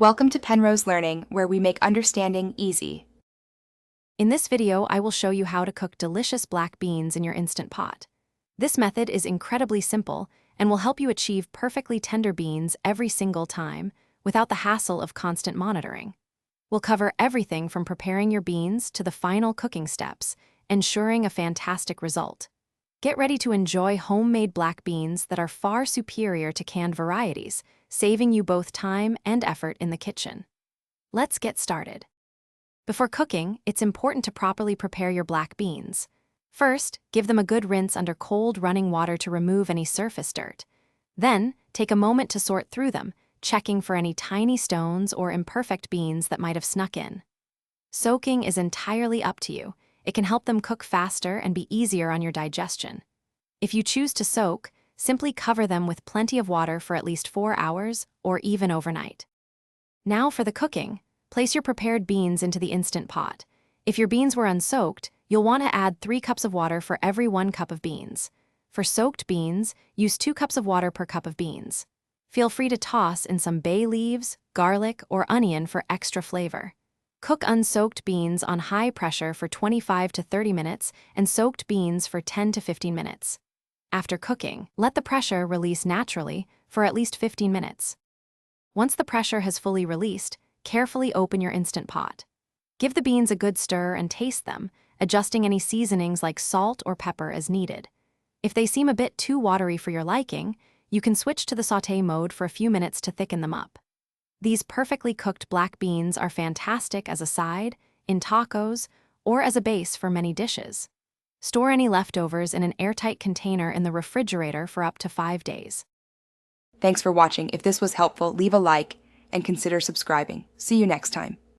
Welcome to Penrose Learning, where we make understanding easy. In this video, I will show you how to cook delicious black beans in your Instant Pot. This method is incredibly simple and will help you achieve perfectly tender beans every single time without the hassle of constant monitoring. We'll cover everything from preparing your beans to the final cooking steps, ensuring a fantastic result. Get ready to enjoy homemade black beans that are far superior to canned varieties, saving you both time and effort in the kitchen. Let's get started. Before cooking, it's important to properly prepare your black beans. First, give them a good rinse under cold running water to remove any surface dirt. Then, take a moment to sort through them, checking for any tiny stones or imperfect beans that might have snuck in. Soaking is entirely up to you. It can help them cook faster and be easier on your digestion. If you choose to soak, simply cover them with plenty of water for at least 4 hours or even overnight. Now for the cooking. Place your prepared beans into the Instant Pot. If your beans were unsoaked, you'll want to add 3 cups of water for every 1 cup of beans. For soaked beans, use 2 cups of water per cup of beans. Feel free to toss in some bay leaves, garlic, or onion for extra flavor. Cook unsoaked beans on high pressure for 25 to 30 minutes and soaked beans for 10 to 15 minutes. After cooking, let the pressure release naturally for at least 15 minutes. Once the pressure has fully released, carefully open your Instant Pot. Give the beans a good stir and taste them, adjusting any seasonings like salt or pepper as needed. If they seem a bit too watery for your liking, you can switch to the sauté mode for a few minutes to thicken them up. These perfectly cooked black beans are fantastic as a side, in tacos, or as a base for many dishes. Store any leftovers in an airtight container in the refrigerator for up to 5 days. Thanks for watching. If this was helpful, leave a like and consider subscribing. See you next time.